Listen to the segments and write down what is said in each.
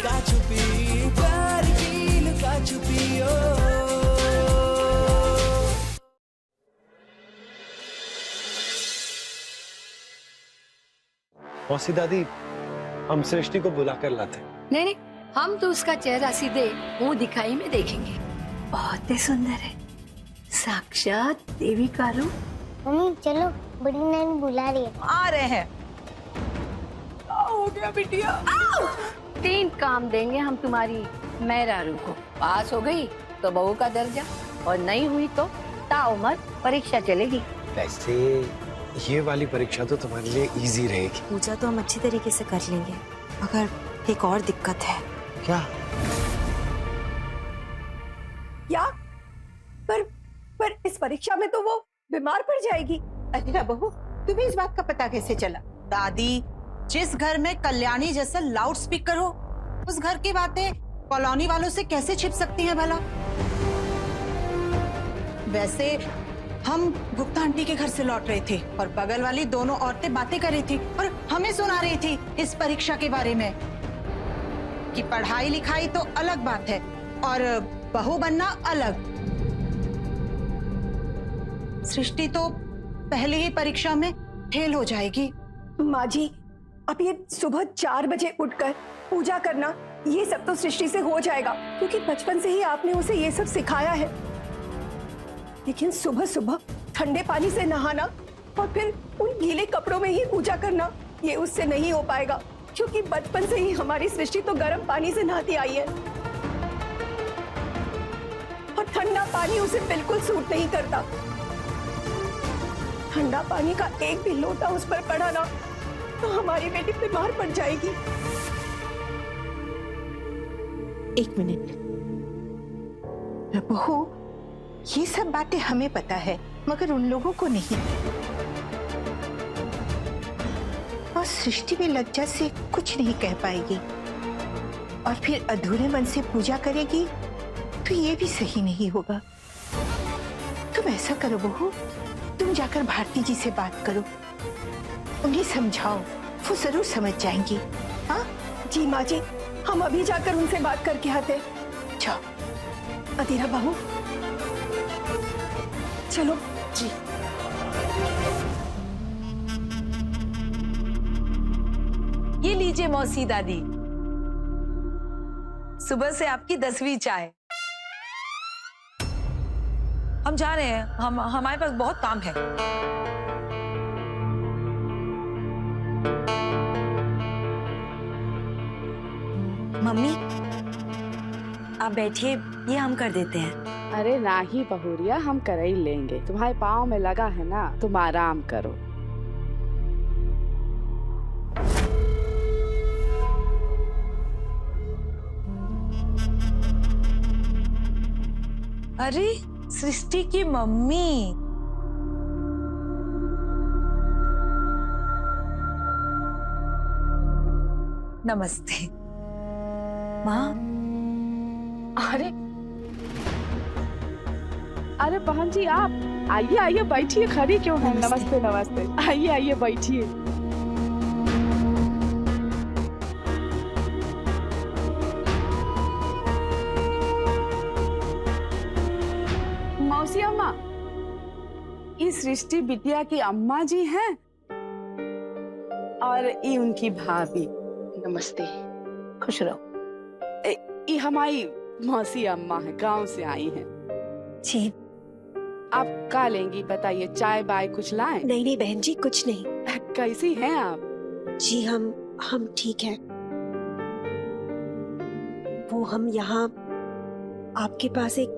लुका छुपी, प्यार की लुका छुपी ओ। मौसी दादी, हम सृष्टि को बुला कर लाते। नहीं नहीं, हम तो उसका चेहरा सीधे मुंह दिखाई में देखेंगे। बहुत ही सुंदर है, साक्षात देवी का रूप। मम्मी चलो, बड़ी नानी बुला रही है। आ रहे हैं। हो गया बिटिया। 3 काम देंगे हम तुम्हारी मेहरारू को। पास हो गई तो बहू का दर्जा, और नहीं हुई तो ताउम्र परीक्षा चलेगी। वैसे ये वाली परीक्षा तो तुम्हारे लिए इजी रहेगी। पूजा तो हम अच्छी तरीके से कर लेंगे, मगर एक और दिक्कत है। क्या? पर इस परीक्षा में तो वो बीमार पड़ जाएगी। अरे बहू, तुम्हें इस बात का पता कैसे चला? दादी, जिस घर में कल्याणी जैसा लाउड स्पीकर हो, उस घर की बातें कॉलोनी वालों से कैसे छिप सकती हैं भला? वैसे हम गुप्ता आंटी के घर से लौट रहे थे और बगल वाली दोनों औरतें बातें कर रही थी और हमें सुना रही थी इस परीक्षा के बारे में कि पढ़ाई लिखाई तो अलग बात है और बहू बनना अलग। सृष्टि तो पहले ही परीक्षा में फेल हो जाएगी। माँ जी, अब ये सुबह 4 बजे उठकर पूजा करना, ये सब तो सृष्टि से हो जाएगा, क्योंकि बचपन से ही आपने उसे ये सब सिखाया है। लेकिन सुबह सुबह ठंडे पानी से नहाना और फिर उन गीले कपड़ों में ही पूजा करना, ये उससे नहीं हो पाएगा, क्योंकि बचपन से ही हमारी सृष्टि तो गर्म पानी से नहाती आई है और ठंडा पानी उसे बिल्कुल सूट नहीं करता। ठंडा पानी का एक भी लोटा उस पर पड़ा ना तो हमारी बेटी बीमार पड़ जाएगी। 1 मिनट बहू, ये सब बातें हमें पता है मगर उन लोगों को नहीं। और सृष्टि में लज्जा से कुछ नहीं कह पाएगी और फिर अधूरे मन से पूजा करेगी तो ये भी सही नहीं होगा। तुम ऐसा करो बहू, तुम जाकर भारती जी से बात करो, उन्हें समझाओ, वो जरूर समझ जाएंगी। हाँ जी माँ जी, हम अभी जाकर उनसे बात करके आते। जाओ। अधीरा बहू, चलो जी। ये लीजिए मौसी दादी, सुबह से आपकी 10वीं चाय। हम जा रहे हैं, हमारे पास बहुत काम है। मम्मी आप बैठिए, ये हम कर देते हैं। अरे ना ही बहुरिया, हम कर ही लेंगे। तुम्हारे पाँव में लगा है ना, तुम आराम करो। अरे सृष्टि की मम्मी, नमस्ते। माँ, अरे बहन जी, आप आइए आइए बैठिए, खड़ी क्यों है? नमस्ते नमस्ते, आइए आइए बैठिए। मौसी अम्मा, ये सृष्टि बिटिया की अम्मा जी हैं और ये उनकी भाभी। नमस्ते, खुश रहो। ये हमारी मौसी अम्मा है, गांव से आई हैं। जी आप क्या लेंगी बताइए? चाय बाय कुछ लाएं? नहीं नहीं बहन जी, कुछ नहीं। कैसी हैं आप? जी हम ठीक हैं। वो हम यहाँ आपके पास एक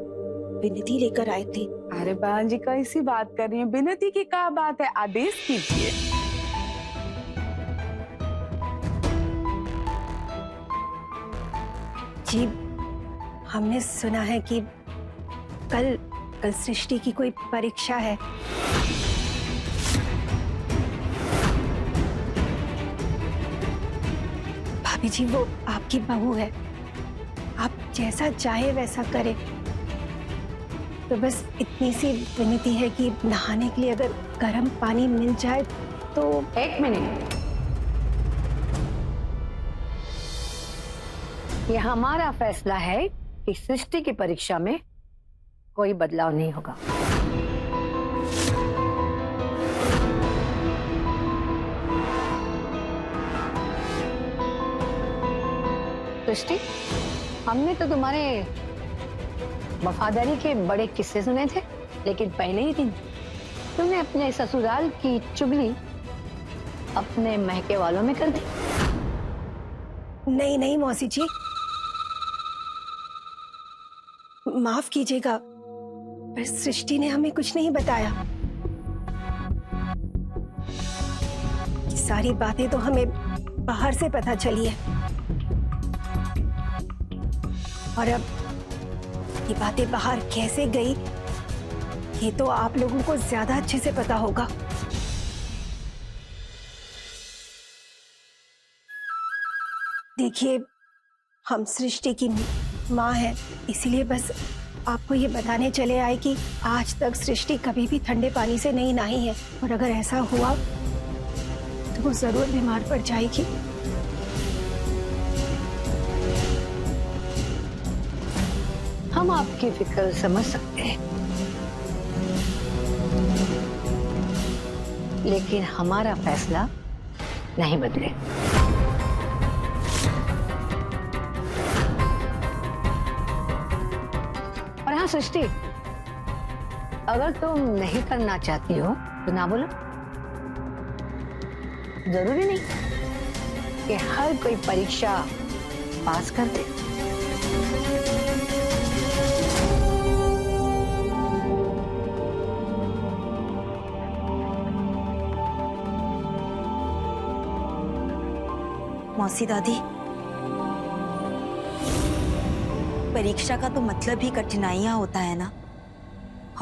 विनती लेकर आए थे। अरे बहन जी, कैसी बात कर रही हैं? विनती की क्या बात है, आदेश कीजिए। जी हमने सुना है कि कल सृष्टि की कोई परीक्षा है। भाभी जी, वो आपकी बहू है, आप जैसा चाहे वैसा करें। तो बस इतनी सी विनती है कि नहाने के लिए अगर गर्म पानी मिल जाए तो। 1 मिनट। ये हमारा फैसला है कि सृष्टि की परीक्षा में कोई बदलाव नहीं होगा। सृष्टि, हमने तो तुम्हारे वफादारी के बड़े किस्से सुने थे, लेकिन पहले ही दिन तुमने अपने ससुराल की चुगली अपने महके वालों में कर दी। नहीं नहीं मौसी जी, माफ कीजिएगा, पर सृष्टि ने हमें कुछ नहीं बताया। ये सारी बातें तो हमें बाहर से पता चली है, और अब ये बातें बाहर कैसे गई ये तो आप लोगों को ज्यादा अच्छे से पता होगा। देखिए, हम सृष्टि की माँ हैं, इसीलिए बस आपको ये बताने चले आए कि आज तक सृष्टि कभी भी ठंडे पानी से नहीं नहाई है, और अगर ऐसा हुआ तो वो जरूर बीमार पड़ जाएगी। हम आपकी फिक्र समझ सकते हैं, लेकिन हमारा फैसला नहीं बदले। और हाँ सृष्टि, अगर तुम नहीं करना चाहती हो तो ना बोलो। जरूरी नहीं कि हर कोई परीक्षा पास कर दे। मौसी दादी, परीक्षा का तो मतलब ही कठिनाइयां होता है ना,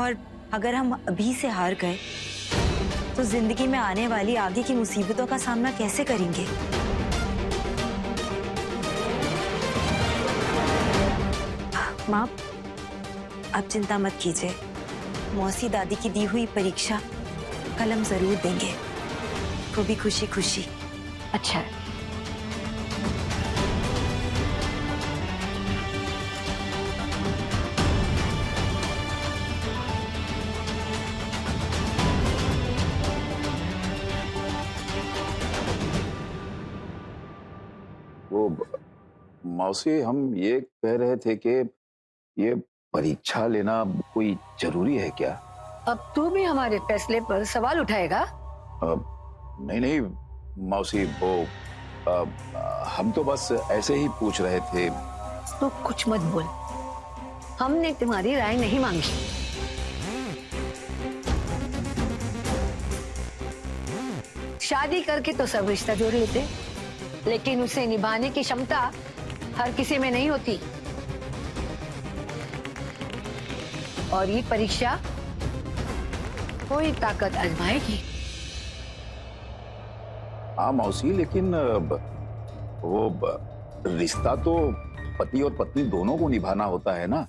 और अगर हम अभी से हार गए तो जिंदगी में आने वाली आगे की मुसीबतों का सामना कैसे करेंगे? माँ, आप चिंता मत कीजिए, मौसी दादी की दी हुई परीक्षा कल हम जरूर देंगे, वो भी खुशी खुशी। अच्छा है। मौसी, हम ये कह रहे थे कि ये परीक्षा लेना कोई जरूरी है क्या? अब तू भी हमारे फैसले पर सवाल उठाएगा? नहीं नहीं मौसी, वो हम तो बस ऐसे ही पूछ रहे थे। तो कुछ मत बोल, हमने तुम्हारी राय नहीं मांगी। शादी करके तो सब रिश्ता जोड़ लेते, लेकिन उसे निभाने की क्षमता हर किसी में नहीं होती, और ये परीक्षा कोई ताकत आजमाएगी। हाँ मौसी, लेकिन वो रिश्ता तो पति और पत्नी दोनों को निभाना होता है ना,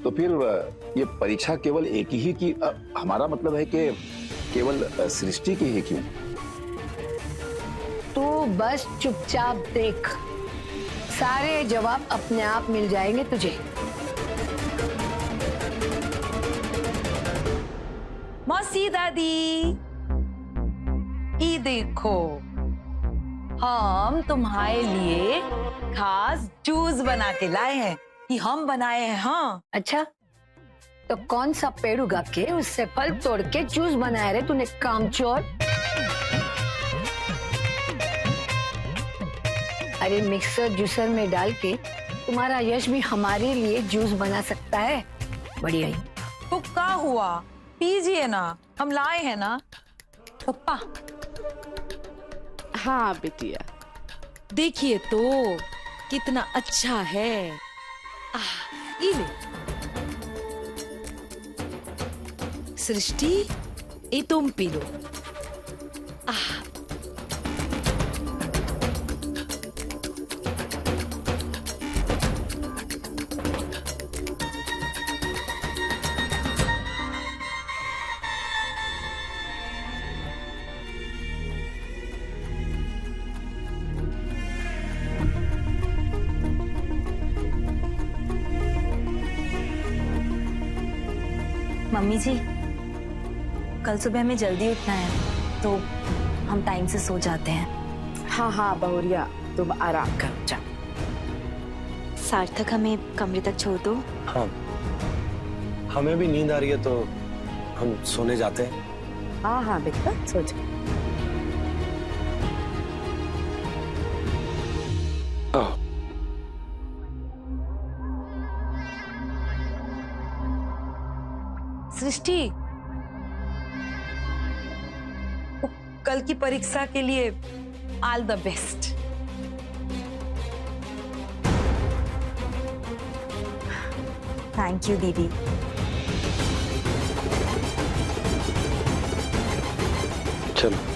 तो फिर ये परीक्षा केवल एक ही की, हमारा मतलब है कि केवल सृष्टि की ही क्यों? तू बस चुपचाप देख, सारे जवाब अपने आप मिल जाएंगे तुझे। मौसी दादी, ये देखो, हम तुम्हारे लिए खास जूस बना के लाए हैं, कि हम बनाए हैं। हाँ। अच्छा, तो कौन सा पेड़ उगा के उससे फल तोड़ के जूस बनाया रे तूने, कामचोर? अरे मिक्सर जूसर में डाल के तुम्हारा यश भी हमारे लिए जूस बना सकता है। बढ़िया ही। तो क्या हुआ, पीजिए ना, हम लाए हैं ना पप्पा। हाँ बिटिया, देखिए तो कितना अच्छा है। ये ले सृष्टि, ये तुम पी लो। मम्मी जी, कल सुबह हमें जल्दी उठना है तो हम टाइम से सो जाते हैं। हाँ हाँ बहुरिया, तुम आराम करो, जा। सार्थक हमें कमरे तक छोड़ दो। हाँ, हमें भी नींद आ रही है तो हम सोने जाते हैं। हाँ हाँ बेटा, सो जा। सृष्टि, कल की परीक्षा के लिए all the best. Thank you दीदी। चलो।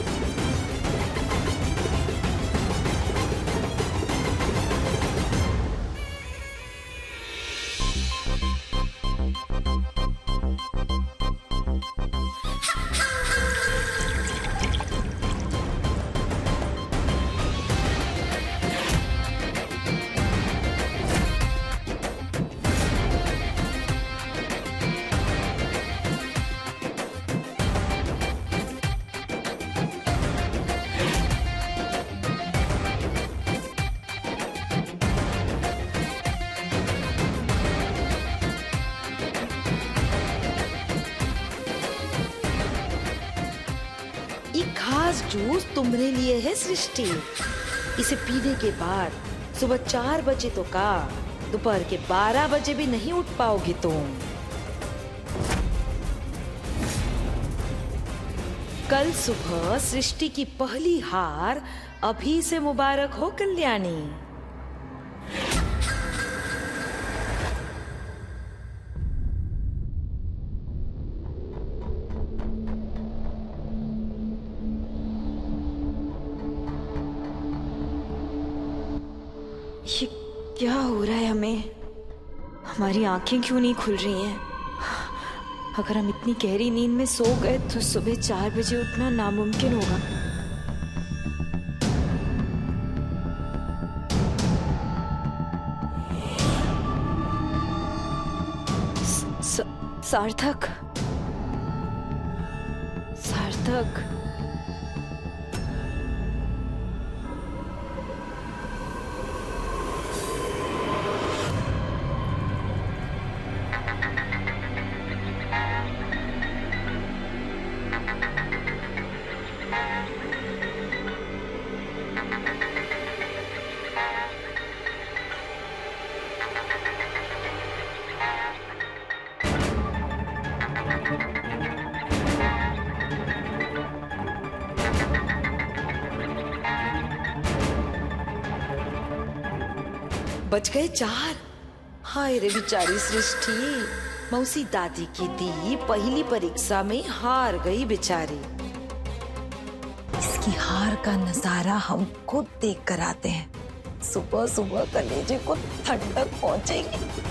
खास जूस तुम्हारे लिए है सृष्टि। इसे पीने के बाद सुबह 4 बजे तो का, दोपहर के 12 बजे भी नहीं उठ पाओगे तुम। कल सुबह सृष्टि की पहली हार अभी से मुबारक हो कल्याणी। ये क्या हो रहा है हमें? हमारी आंखें क्यों नहीं खुल रही हैं? अगर हम इतनी गहरी नींद में सो गए तो सुबह 4 बजे उठना नामुमकिन होगा। सार्थक, सार्थक, बच गए 4। हाय रे बेचारी सृष्टि, मौसी दादी की दी पहली परीक्षा में हार गई बेचारी। इसकी हार का नजारा हम खुद देख कर आते हैं। सुबह सुबह कलेजे को ठंडक पहुंचेगी।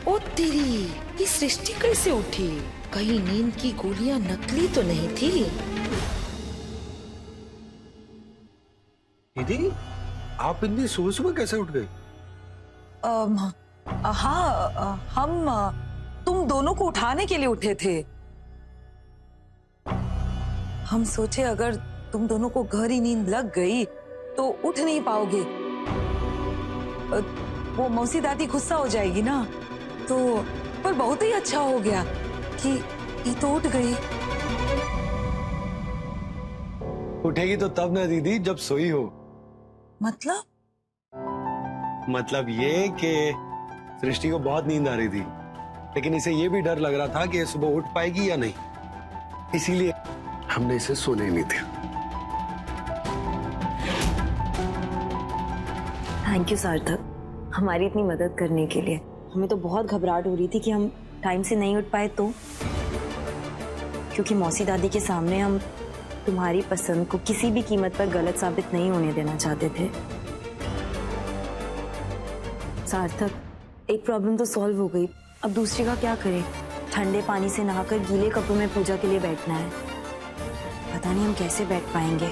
ओ तेरी, ये सृष्टि कैसे उठी? कहीं नींद की गोलियां नकली तो नहीं थी? दीदी, आप इतनी सुबह सुबह कैसे उठ गई? हाँ, हम तुम दोनों को उठाने के लिए उठे थे। हम सोचे अगर तुम दोनों को गहरी नींद लग गई तो उठ नहीं पाओगे। वो मौसी दादी गुस्सा हो जाएगी ना। तो पर बहुत ही अच्छा हो गया कि ये तो उठ गई। उठेगी तो तब ना दीदी जब सोई हो। मतलब ये कि सृष्टि को बहुत नींद आ रही थी, लेकिन इसे ये भी डर लग रहा था कि ये सुबह उठ पाएगी या नहीं, इसीलिए हमने इसे सोने नहीं दिया। थैंक यू सार्थक, हमारी इतनी मदद करने के लिए। हमें तो बहुत घबराहट हो रही थी कि हम टाइम से नहीं उठ पाए तो, क्योंकि मौसी दादी के सामने हम तुम्हारी पसंद को किसी भी कीमत पर गलत साबित नहीं होने देना चाहते थे। सार्थक, एक प्रॉब्लम तो सॉल्व हो गई, अब दूसरी का क्या करें? ठंडे पानी से नहाकर गीले कपड़ों में पूजा के लिए बैठना है। पता नहीं हम कैसे बैठ पाएंगे।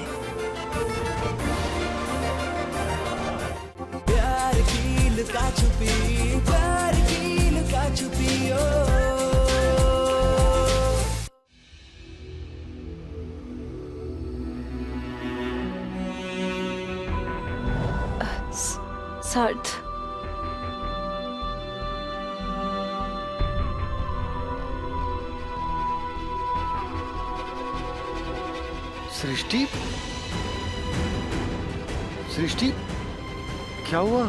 प्यार की लुका छुपी, प्यार की लुका छुपी ओ। सार्थ, सृष्टि, सृष्टि, क्या हुआ?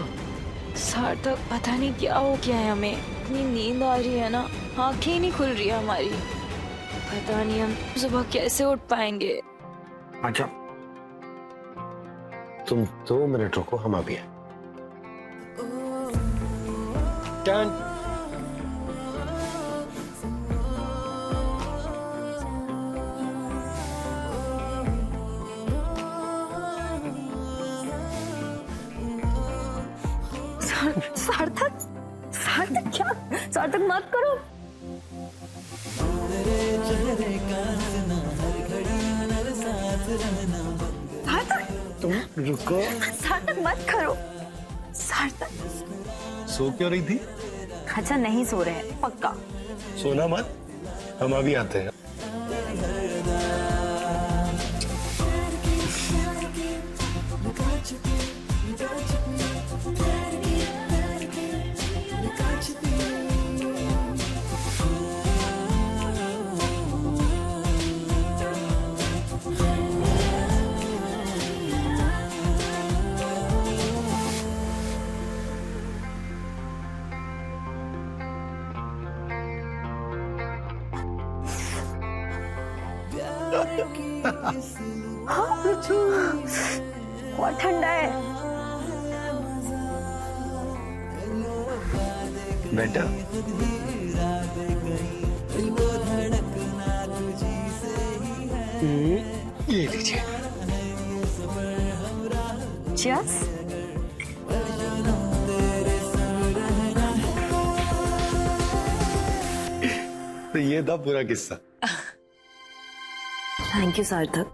सार्थक, पता नहीं क्या हो गया है, हमें इतनी नींद आ रही है ना, आंखें ही नहीं खुल रही है हमारी। पता नहीं हम सुबह कैसे उठ पाएंगे। अच्छा, तुम 2 मिनट रुको, हम अभी हैं। डन। सार्थक, सार्थक क्या? सार्थक मत करो। सार्थक, तुम रुको। सार्थक मत करो। सार्थक, सो क्यों रही थी? अच्छा नहीं सो रहे हैं पक्का? सोना मत, हम अभी आते हैं। बहुत ठंडा है। बेटा, ये लीजिए। Cheers। तो ये था पूरा किस्सा। थैंक यू सार्थक,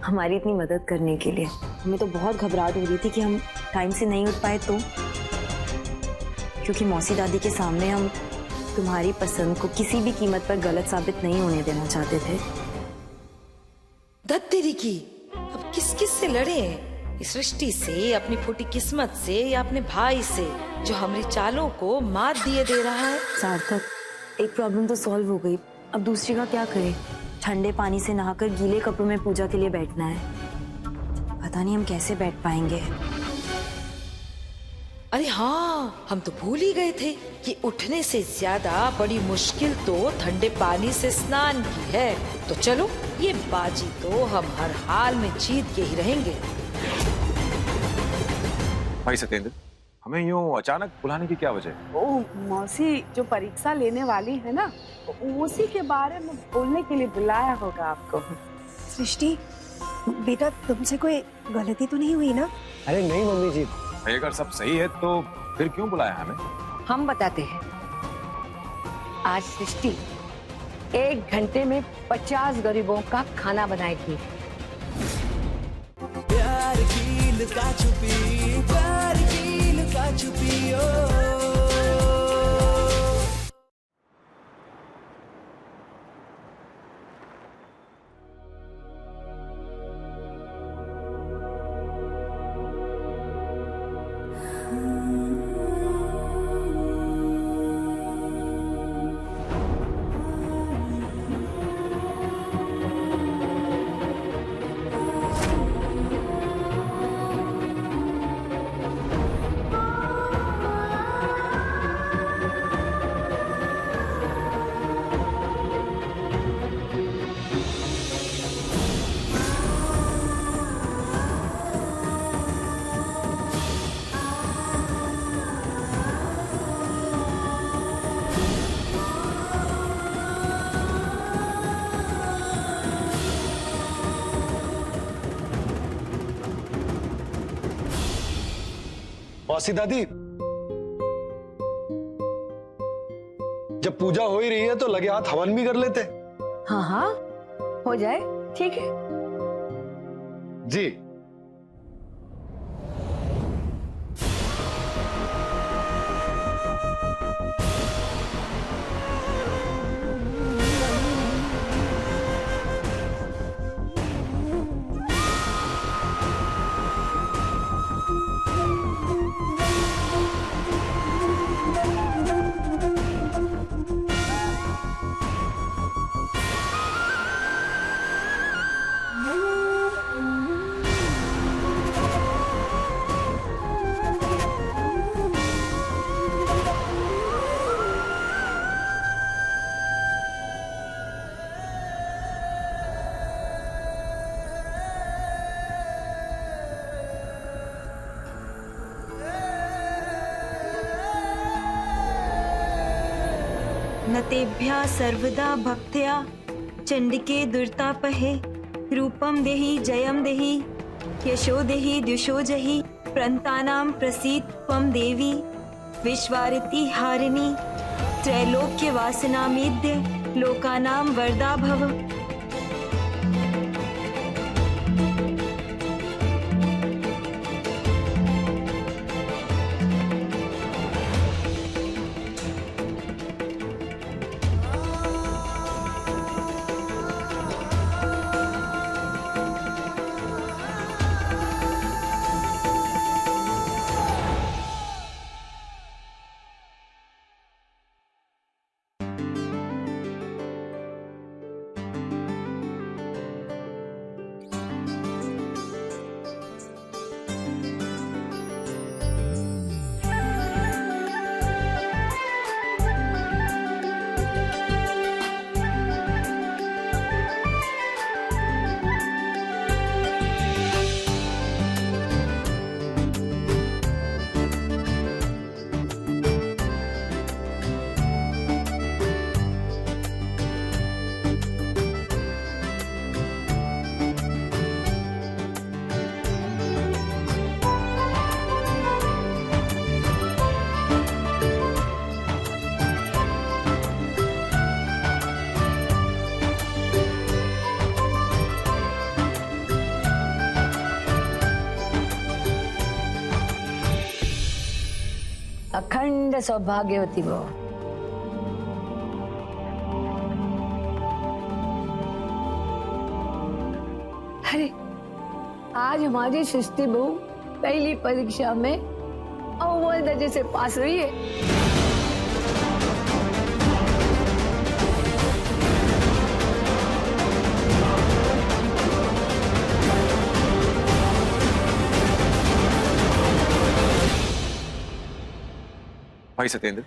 हमारी इतनी मदद करने के लिए। हमें तो बहुत घबराहट हो रही थी कि हम टाइम से नहीं उठ पाए तो, क्योंकि मौसी दादी के सामने हम तुम्हारी पसंद को किसी भी कीमत पर गलत साबित नहीं होने देना चाहते थे। धत्तेरी की, अब किस किस से लड़े? इस सृष्टि से, अपनी फूटी किस्मत से, या अपने भाई से जो हमारी चालों को मात दिए दे रहा है? सार्थक, एक प्रॉब्लम तो सॉल्व हो गई, अब दूसरी का क्या करें? ठंडे पानी से नहाकर गीले कपड़ों में पूजा के लिए बैठना है। पता नहीं हम कैसे बैठ पाएंगे। अरे हाँ, हम तो भूल ही गए थे कि उठने से ज्यादा बड़ी मुश्किल तो ठंडे पानी से स्नान की है। तो चलो, ये बाजी तो हम हर हाल में जीत के ही रहेंगे। भाई सत्येंद्र, हमें यूं अचानक बुलाने की क्या वजह? ओ मौसी जो परीक्षा लेने वाली है ना, उसी के बारे में बोलने के लिए बुलाया होगा आपको। सृष्टि, बेटा तुमसे कोई गलती तो नहीं हुई ना? अरे नहीं मम्मी जी। अगर सब सही है तो फिर क्यों बुलाया हमें? हम बताते हैं। आज सृष्टि 1 घंटे में 50 गरीबों का खाना बनाएगी। प्यार की लुका छुपी, प्यार की लुका छुपी ओ। मौसी दादी, जब पूजा हो ही रही है तो लगे हाथ हवन भी कर लेते। हाँ हाँ, हो जाए, ठीक है। जी। नतेभ्या सर्वदा भक्त्या चंडिके दुर्तापहे रूपम देहि जयम देहि यशो देहि द्युषो जहि प्रंतानां प्रसीद त्वं देवी विश्वारिति हारिणी त्रैलोक्य वासनामेद्य लोकानां वरदा भव। अखंड सौभाग्यवती भव। अरे आज हमारी सृष्टि बहू पहली परीक्षा में अव्वल दर्जे से पास हुई है। भाई सत्येंद्र,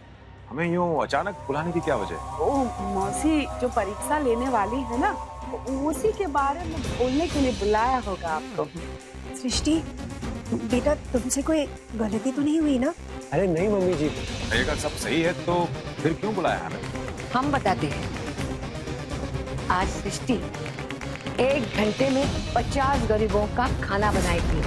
हमें यूं अचानक बुलाने की क्या वजह है? ओ मौसी जो परीक्षा लेने वाली है ना, उसी के बारे में बोलने के लिए बुलाया होगा आपको। सृष्टि, बेटा तुमसे कोई गलती तो नहीं हुई ना? अरे नहीं मम्मी जी। अगर सब सही है तो फिर क्यों बुलाया हमें? हम बताते हैं। आज सृष्टि 1 घंटे में 50 गरीबों का खाना बनाएगी।